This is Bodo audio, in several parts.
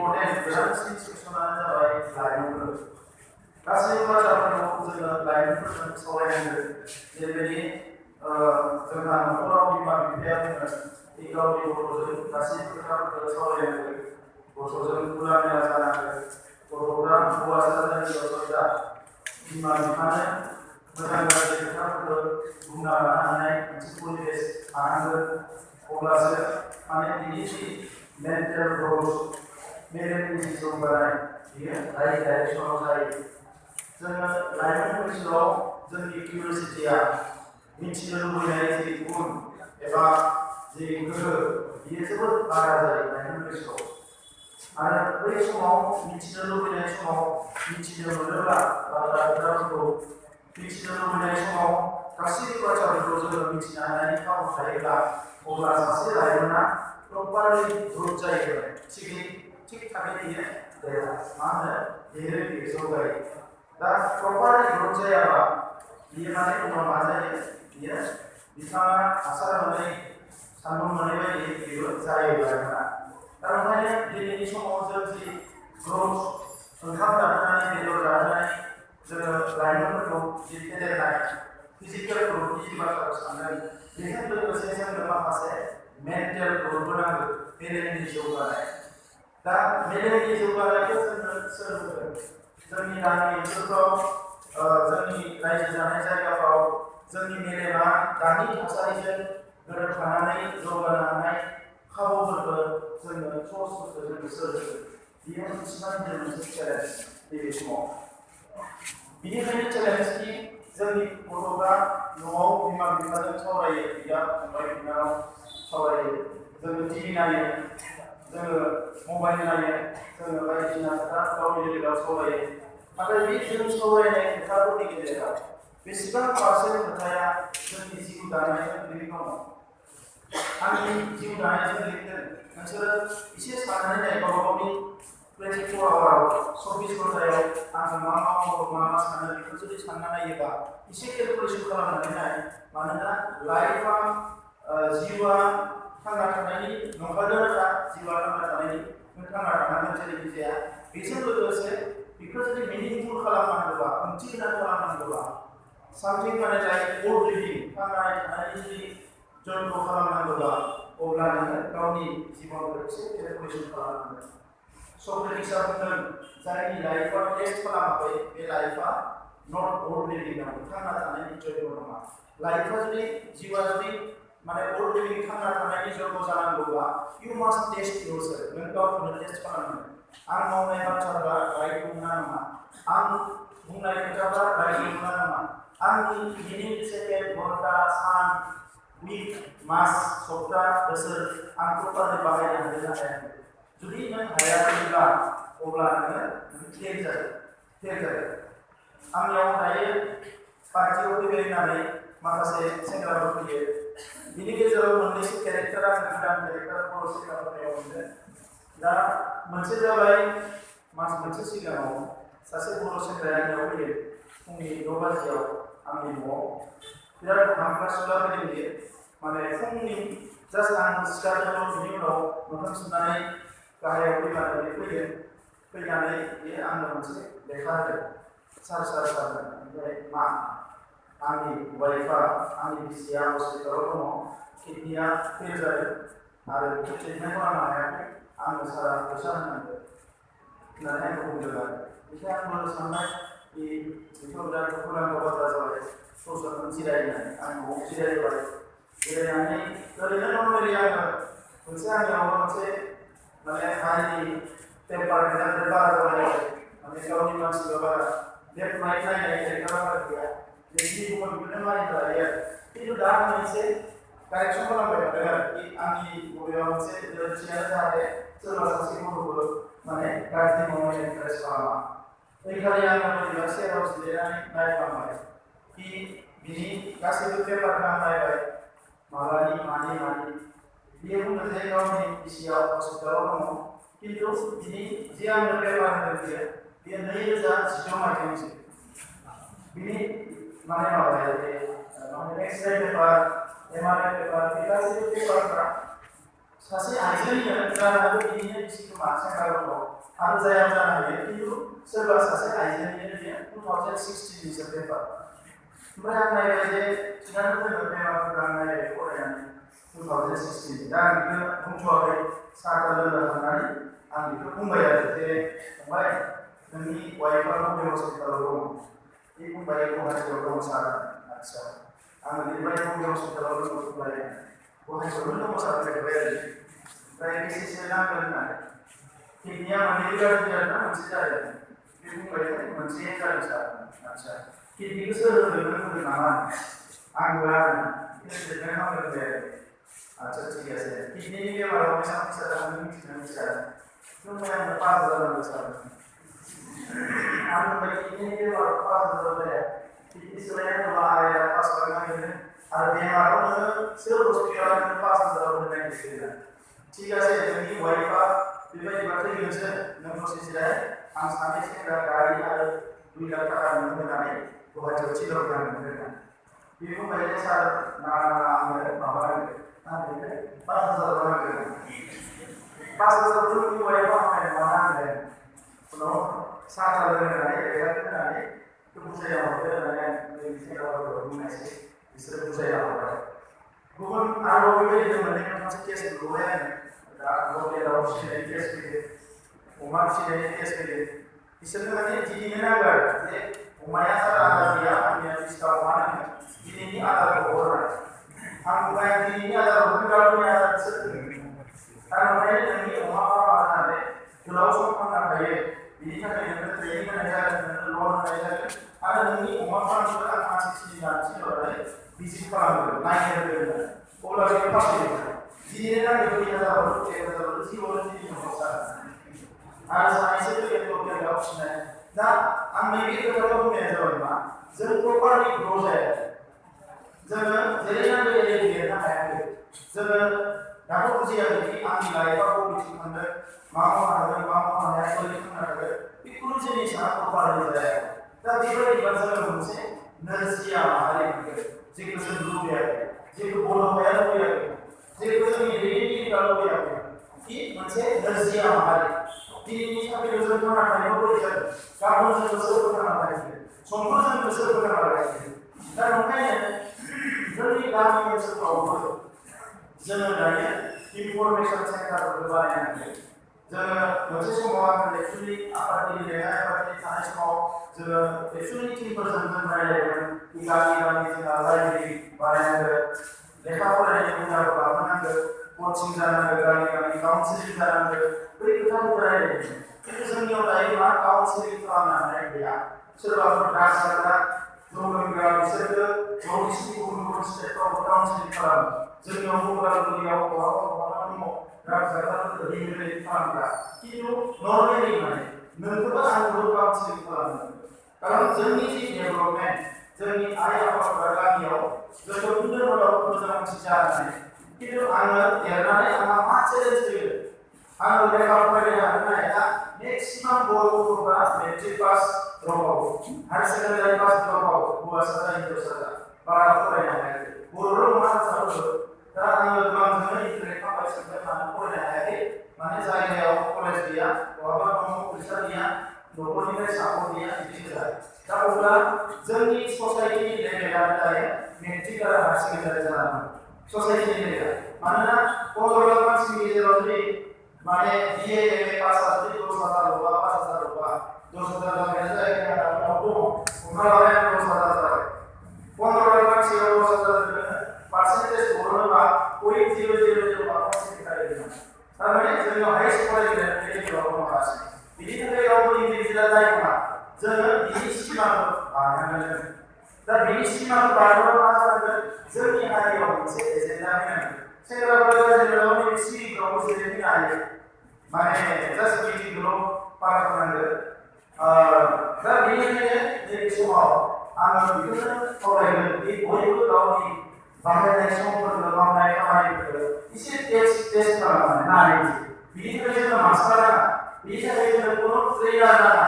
इम्पोर्टेन्ट गोनांसिन सेक्सनानो जाबाय लाइमोनफोर गासैबो बाथ्राफोरखौ जोङो लाइमोनफोरजों सावरायनांगोन जेरैबायदि जोंहा न'खराव बिमा बिफाया बुङो गावनि गथ'जों गासैबो खोथाफोरखौ सावरायनांगोन गथ'जों खुला मेला जानांगोन गथ'फ्रा हौवासा जा हिनजावसा जा बिमा बिफानो मोजां गाज्रि खोथाफोरखौ बुंना लानो हानाय मोनसे परिबेस थानांगोन अब्लासो माने बिनि जि मेन्टेल ग्रथ मेलेमनि जि जौगानाय बियो राइट डाइरेक्सनाव जायो जोङो लाइमोन बैसोआव जोंनि किउरिसिटिया मिथिनो लुबैनाय जि गुन एबा जि गोहो बियो जोबोद बारा जायो लाइमोन बैसोआव आरो बै समाव मिथिनो लुबैनाय समाव मिथिनो मोनोब्ला बाथ्रा खोथाफोरखौ मिथिनो लुबैनाय समाव गासैबो बाथ्राफोरखौ जोङो मिथिनो हानायनि खाबु थायोब्ला अब्ला सासे लाइमोना प्रपारलि ग्रथ जायो थिग थाखै बियो मा होनो देरो बियो जौगायो दा प्रपारलि ग्रथ जायाबा बियो माने उनाव मा जायो बियो बिफाङा हासार मोनै सान्दुं मोनै बायदि बेबो जायो लाइमोना दा ओंखायनो दिनैनि समाव जों जि ग्रथ ओंखाम जाहोनानै बेदर जाहोनानै जोङो लाइमोनफोरखौ जि फेदेरनाय फिजिकेल ग्रथनि जि बाथ्राखौ सानदों बेजों लोगोसे जोंनो माखासे मेन्टेल ग्रथबो नांगौ मेलेमनि जौगानाय दा मेलेमनि जौगानायखौ जोंनो सोर होगोन जोंनि गामि ओनसोलफ्राव जोंनि रायजो जानाय जायगाफ्राव जोंनि मेलेमा दानि थासारिजों गोरोबफानानै जौगानो हानाय खाबुफोरखौ जोंनो सर्सफोरखौ जोंनो सोर होगोन बियो इसिबां गिदिर मोनसे चेलेन्ज नैबे समाव बिनिखायनो चेलेन्जनि जोंनि गथ'फ्रा न'आव बिमा बिफाजों सावरायो बिदा फंबाय बिनानाव सावरायो जोङो टिभि नायो जोङो मबाइल नायो जोङो बायदिसिना खोथा गावनि लोगोआव सावरायो नाथाय बे जों सावरायनाय खोथाफोरनि गेजेराव बेसेबां पारसेन्ट खोथाया जोंनि जिउ दानायजों लिंक दङ आंनि जिउ दानायजों लिंकजों नोंसोरो एसे साननानै नाय गावबा गावनि 24 आवाराव 24 घन्टायाव आङो मा मावो मा सानो बेखौ जुदि सानना नायोबा एसे केलकुलेसन खालामनानै नाय मानोना लाइफआ जिउआ थांना थानायनि नंखायनोखा जिउआ थांना थानायनि नों थांना थानांगोन जेरैखि जाया बेजों लोगोसे बेखौ जुदि मिनिंफुल खालामनांगौबा ओंथि गोनां खालामनांगौबा सामथिं माने लाइक अल्ड लिभिं थांनानै थानायनि जुदि जन्म खालामनांगौबा अब्ला नोङो गावनि जिबनखौ एसे केलकुलेसन खालामनांगोन सक्रेटिसआ बुंदों जायनि लाइफआ टेस्ट खालामाखै बे लाइफआ नट अल्ड लिभिं नङा थांना थानायनि जन्म नङा लाइफआ जुदि जिउआ जुदि माने अल्ड लिभिं थांना थानायनि जन्म जानांगौबा इउ मास्ट टेस्ट योरसेल्फ नों गावखौनो टेस्ट खालामनांगोन आं मावनाय बाथ्राफ्रा राइट नंगौना नङा आं बुंनाय खोथाफ्रा राइट नंगौना नङा आंनि मिनिट सेकेन्ड घन्टा सान उइक मास सप्ता बोसोर आं प्रपारलि बाहायनो हादों ना हायाखै जुदि नों हायाखैब्ला अब्ला नोङो फेल जायो आंनियाव दायो पार्टियाव फैबाय होननानै माखासे सेंग्राफोर फैयो बिनि गेजेराव मोननैसो केरेक्टार आं गोदान केरेक्टार बर' सेंग्राफोरनियाव मोनदों दा मोनसे जाबाय मास मोनसे सिगाङाव सासे बर' सेंग्राया आंनियाव फैयो फुंनि 9 बाजियाव आंनि न'आव बिराद हांख्रा सुला फैदों बियो माने फुंनि जास्ट आं सिखारदोंमोन बिनि उनाव मोखां सुनानै गाहायाव फैनानै फैनानै बियो आंनो मोनसे लेखा होदों सार ओमफ्राय मा आंनि वाइफआ आंनि बिसिया हस्पिटालाव दङ किडनिया फेल जादों आरो ट्रिटमेन्ट खालामनो हायाखै आंनो सारा फैसा होनांगौ होननानै आंखौ बुंदों आरो बेखाय आंबो सानबाय बेथ' बिराद दुखुनांथाव बाथ्रा जाबाय ससेखौनो जिरायनानै आं न'आव जिरायबाय जिरायनानै ओरैनो नर्मेलि आङो मोनसे आंनियाव मोनसे माने हारिनि टेम्पार मेजाजबो बारा जाबाय माने गावनि मानसिबो बारा लेफ्ट राइट नायनाय केरेक्टारा बारा गैया जि बुङो बेखौनो मानिना लायो आरो खिन्थु दा आं मोनसे कारेक्सन खालामबाय थादों आरो आंनि बबेबा मोनसे गोरोन्थियानो जाहाथे सोरबा सासे गथ'खौ माने गाज्रि मावनाय इन्टारेस्ट खालामा ओइखालि आङो बोरैबा सेराव जिरायनानै नायफ्लांबाय बिनि गासैबो पेपारखौ आं नायबाय मानि बियो बुंदों जे गावनि बिसिया हस्पिटालाव दङ खिन्थु बिनि जे आंनो पेपार होदों बियो 2010 मायथाइनिसो बिनि माने माबाया जे एक्सरे पेपार एमआरआई पेपार बे गासैबो पेपारफ्रा सासे आइजोनिनो जानो हागौ बिनिनो बिसि खोमा सेंग्रा गथ' हानजायाव जानो हायो खिन्थु सोरबा सासे आइजोनिनो बियो 2016 नि सेप्तेम्बर ओमफ्राय आं नायबाय जे थिगानो जोङो बेमारफोरखौ आं नायबाय फरायनानै 2016 दा आं बेखौ बुंथ'वाखै साहा लोंनो थांनानै आं बेखौ बुंबाय आरो जे फंबाय नोंनि वाइफआ बबे हस्पिटालाव दङ बे बुंबाय गुवाहाटियाव दङ सार आदसा आङो लिरबाय बबे हस्पिटालाव दङ बुंबाय गुवाहाटियावनो दङ सार लिरबाय आरो ओमफ्राय बेसेसो नांगोन होननानै किडनिया मोननैबो गाज्रि जादोंना मोनसे जादों बे बुंबाय मोनसे जादों सार आदसा किडनिखौ सोर होगोन नों होगोन नामा आंबो आरो ट्रिटमेन्ट खालामगोन दे आदसा ठीक আছে किडनिनि बेमाराव बेसेबां फैसा जागोन नों मिथिनो मिथिया बुंबाय आंनो 5,000 नांगौ सार आं बुंबाय किडनिनि बेमाराव 5,000 जाया किडनि सोलायनांगौबा आरो 5 लाख नांगोन आरो बेमाराव नोङो सोर हस्पिटालाव नों 5,000 होनो नागिरदों ठीक আছে नोंनि वाइफआ बेबायदिबा थैगोनसो नों दसे जिराय आं सानै सेंग्रा गारि आरो 2 लाख थाखा नोंनो होनानै गुवाहाटियाव थिनहरगोन होननानै बे बुंबाय जे सार आंनो माबा नांगोन आं बेनिफ्राय 5,000 नांगोन 5,000 जोंनि वाइफआ आंनो मा नांगोन उनाव साहा लोंनानै रेगां होनानै बुजायना हरदो होननानै आं जोंनि सेंग्राफोरखौ बुंनायसै बिसोरो बुजायना हरबाय गुबुन आरोबाव बेबायदिनो मोननै मोनथामसो केस नुबाय आङो दा लकेलाव फिसिनाय केस फैदो अमा फिसिनायनि केस फैदो बिसोरनो माने दिनैनो नांगौ आरो जे अमाया सार आदार गैया आंनिया 20टा अमा नाङो दिनैनि आदारखौ हरनाय आं बुंबाय दिनैनि आदार हरगोन गाबोननि आदार सोर थारमाने नोंनि अमा फार्मा जानानै गोलाव सम थांना थायो बिनि थाखाय नोंनो ट्रेनिं होनाय जागोन नोंनो लन होनाय जागोन आरो नोंनि अमा फार्मखौ आं मानसि थिनहरनानै भिजिट खालामगोन नायनो होगोन अब्ला बेखौ फासियो दिनैनो नांगौ 2,000 हरो 1,000 हरो जिउआव दिनै हरसा आरो सानैसो लकेलाव फिसिनाय दा आं नैबे खोथाखौ बुंनाया जाबाय मा जों प्रपारलि ग्र' जाया जोङो जेरै नांगौ एरै देरनो हायाखै जोङो दाथ' बुजियाखै आंनि लाइफआ बबेथिं थांदों मा मावनो हागोन मा मावनो हाया बोरै थांनो हागोन बेखुनु जिनिसा प्रपारलि जाया दा बेबायदिबा जोङो मोनसे नोरजिया माहारि मोनगोन जेखौ जों लुबैयाखै जेखौ बर'माया लुबैयाखै जेखौ जोंनि दैदेनगिरिफ्रा लुबैयाखै बे मोनसे नोरजिया माहारि दिनैनि थाखायल' जों थांना थानायखौ बोरै जागोन गाबोन जों सोर फोथांना लाखिगोन समखौ जों सोर फोथांना लाखिगोन दा ओंखायनो जोंनि गामि ओनसोलफ्रावबो जोङो दायो इनफरमेसन सेन्टारफोरखौ बानायनांगोन जोङो मोनसे समाव आङो एक्सुवेलि आफादगिरि लेङाइ आफादगिरि थानाय समाव जोङो एक्सुवेलि टिमफोरजों जों रायज्लायदोंमोन गामि गामि जोंहा लाइब्रेरि बानायनांगोन लेखा फरायनायनि हुदाखौ लाबोनांगोन कचिं जानांगोन गामि गामि काउन्सिलिं जानांगोन बै खोथाखौ रायज्लायदोंमोन खिन्थु जोंनियाव दायो मा काउन्सिलिं खालामनो हानाय गैया सोरबाफोर ड्राग्स जाग्रा जौ लोंग्रा बिसोरखौ नर्थ-इस्टनि गुबुन गुबुन स्टेटफ्राव काउन्सिलिं खालामो जोंनियाव उदालगुरियाव बहाबा दङ ड्राग्स जाग्राफोरखौ रिहेबिलिट खालामग्रा खिन्थु नर्मेलि माने नोंखौबो आंखौबो काउन्सिलिं खालामो खारन जोंनि जि डेभेलपमेन्ट जोंनि आइ आफाफोरा गामियाव जोंखौ बुंदों हराव मोजां मानसि जानानै खिन्थु आङो देरनानै आंहा मा चेलेन्ज फैयो आङो लेखा फरायनो हानाय दा मेक्सिमाम बर' गथ'फ्रा matric pass drop out higher secondary pass drop out हौवासा जा हिनजावसा जा बारा फरायनो हायाखै बर'ल' नङा हारसाफोरबो दा आङो गोबांजोंनो इन्टारेक्ट खालामबाय सोंबाय मानो फरायनो हायाखै माने जायगायाव कलेज गैया बहाबा दङ फैसा गैया न'खरनिफ्राय सापर्ट गैया बिदि जायो दा अब्ला जोंनि ससाइटिनि लेभेलानो दायो मेट्रिक आरो हायार सेकेन्डारि जानानै ससाइटिनि लेभेल मानोना 15 लाख मानसिनि गेजेराव जुदि माने बिए एमए पास जानानै 10,000 ल'बा 5,000 ल'बा 10,000 जानाया जायगाया दाबो दङ हमना लाबाय 10,000 जाबाय 15 लाख मानसियाव 10,000 पार्सेन्टेज बरनोबा 0.005% थायो थारमाने जोंनियाव हाइस्ट फरायग्रानि लेभेलाव दङ गासिबो बिनि थाखाय रावबो इन्डिभिजुवेल जायो नङा जोङो बिनि सिमाखौ बारनांगोन दा बिनि सिमाखौ बारनोबा मा जानांगोन जोंनि हारियाव मोनसे एजेन्डा फैनांगोन सेंग्राफोरा जेनेबा नैबे सिरिफ्रावबो जिरायफैनो हायो माने जास्ट मिटिंखौल' पार खालामनांगोन दा बेनिखायनो नैबे समाव आङो बेखौनो खावलायगोन बे बयबो गावनि बाहायनाय समफोरखौ मावनाय खामानिफोरखौ एसे टेस्ट खालामनानै नायनो बिनि थाखाय जोङो मास्टार नाङा बिनि थाखाय जोङो खुनु ट्रेनार नाङा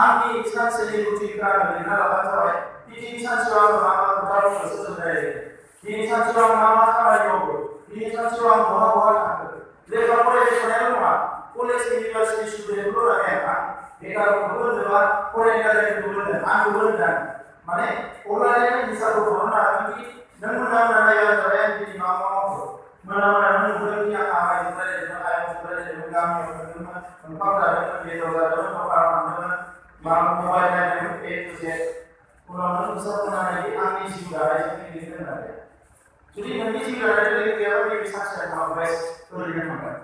आंनि सानसेनि रुटिनखौ आङो लिरना लाबानो जाबाय दिनै सानसेयाव आङो मा मा खोथा बुंनोसो जों रायज्लायगोन दिनै सानसेयाव आं मा मा खामानि मावो दिनै सानसेयाव आं बहा बहा थांगोन लेखा फरायबाय थानायल' नङा कलेज इउनिभार्सिटि स्टुडेन्टफोर आरो बेकारखौबो होनोबा फरायनाय जायखौबो होनो आंबो होनदों माने अब्लानिया हिसाबखौ खालामनो हागोन कि नों मोना मोना नायबाय थाबाय आं दिनै मा मावखो मोना मोना नों नुदों कि आं आमाइजों रायज्लायदोंमोन आयंजों रायज्लायदोंमोन गामियाव थांदोंमोन ओंखाम जादोंमोन बेदर जादोंमोन दखानाव थांदोंमोन मा मबाइल नायदोंमोन ए टु जेड उनाव नों हिसाब खालामनानै आंनि जिउ दानायजों लिरनो होननानै जुदि नोंनि जिउ दानायजों लिरनो गैयाबा नैबे सानसेया थांबाय ओरैनो थांबाय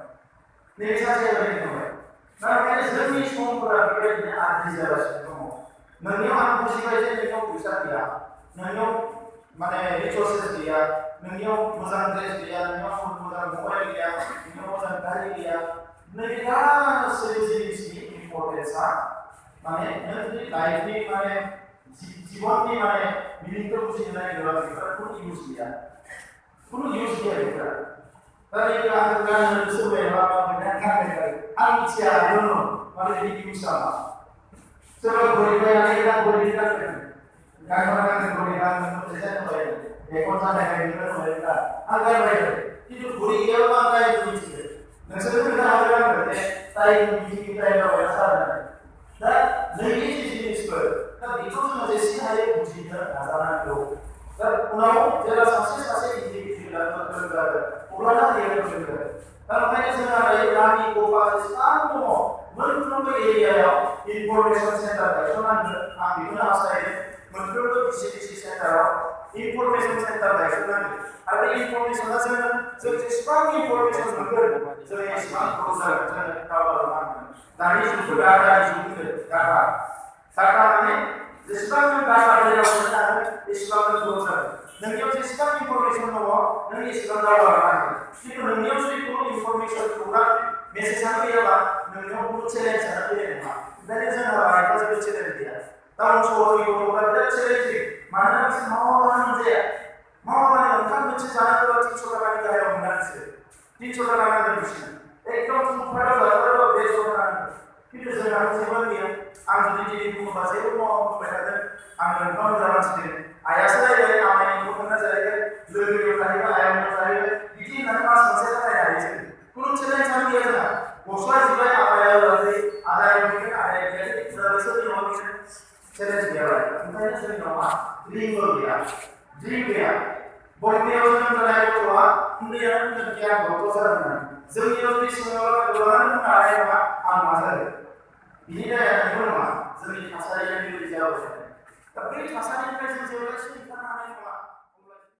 नैबे सानसेया ओरैनो थांबाय दा ओंखायनो जोंनि समफोरा बेबायदिनो आद्रि जागासिनो दङ नोंनियाव आं बुजिबाय जे नोंनियाव फैसा गैया नोंनियाव माने रिसोर्सेस गैया नोंनियाव मोजां ड्रेस गैया नोंनियाव मोजां मबाइल गैया नोंनियाव मोजां गारि गैया नैबे गासैबो जिनिसनि इम्पर्टेन्सआ माने नों जुदि लाइफनि माने जीवननि माने मिनिंखौ बुजिनो नागिरोबा बेफोर कुनु इउज गैया बेफोर दा नैबे आं गाननो सोरबाया मा मोननाय गाननाय आं मिथिया आरो माने बिदि इउजआ मा सोरबा गरिबायानो गान गरिब गानगोन गाननो गरिब गाननो जेसां होबाय बेखौ जानाय बायदिनो होबायब्ला आं गानबाय खिन्थु गरिब गैयाबा आं गाननो मिथियो नोंसोर खोन्था हागोन आंनो जे टाइम मिथिं टाइम जाबाय सारनानै दा नैबे जिनिसफोर दा बेखौ जोङो जेसे हायो बुजिनो नाजानांगौ दा उनाव जेब्ला सासे इन्डिभिजुवेला गोरों जागोन अब्लाना बेयो गोरों जागोन दा ओंखायनो जोंहा दायो गामि गफा जेसेबां दङ मोनफ्रोमबो एरियायाव इनफरमेसन सेन्टार गायसननांगोन आं बेखौनो हास्थायदों मोनफ्रोमबो डिसिडिसि सेन्टाराव इनफरमेसन सेन्टार गायसननांगोन आरो बे इनफरमेसना जों जेसेबां इनफरमेसन मोनगोन जों एसेबां ग्र' जागोन जों दावगालांनांगोन दानि जुगखौ डाटानि जुग होनो डाटा माने जेसेबां नों डाटा बेयाव मोननो हागोन एसेबां नों ग्र' जागोन नोंनियाव जेसेबां इनफरमेसन दङ नों एसेबां दावगालांनांगोन खिन्थु नोंनियाव जुदि खुनु इनफरमेसन खौरां मेसेजआनो गैयाबा नोंनियाव खुनु चेलेन्जआनो फैनाय नङा ओंखायनो जोंहा लाइफआ जेबो चेलेन्ज गैया टाउन सहरनि गथ'फ्रा बिराद चेलेन्जिं मानोना बिसोर मावाबानो मोनजाया मावाबानो ओंखाम मोनसे जानांगौबा 300 थाखानि गाहायाव मोना बिसोर 300 थाखा नांगोन बिसोरनो एकदम फुटपाथाव जाथारोबा 150 थाखा नांगोन खिन्थु जोंहा जेबो गैया आं जुदि दिनै बुङोबा जेबो मावबाय थागोन आङो ओंखाम जानांसिगोन आइयासो जाहैबाय आमाइनि गथ'ना जाहैबाय लोगोनियाव थाहैबाय आयंनाव थाहैबाय बिदि होननानै मास मोनसे थाखाय हायो जों खुनु चेलेन्जआनो गैया जोंहा गस्ला जिबाय आमाया होआखै आदाया फैगोन आदाया गैयाखै फुरा सोरनियाव बिसोर चेलेन्ज गैयालाय ओंखायनो जोंनाव मा ड्रिमबो गैया बयनियाव जोनोम जानाय गथ'आ उन्दैयानो बुंगोन कि आं डक्टर जागोन होननानै जोंनियाव जुदि सोङोब्ला गोबाङानो बुंनो हानाय नङा आं मा जागोन बिनि दाया बेबो नङा जोंनि थासारिया बेबायदि जाबाय थादों दा बे थासारिनिफ्राय जों जेब्लासिम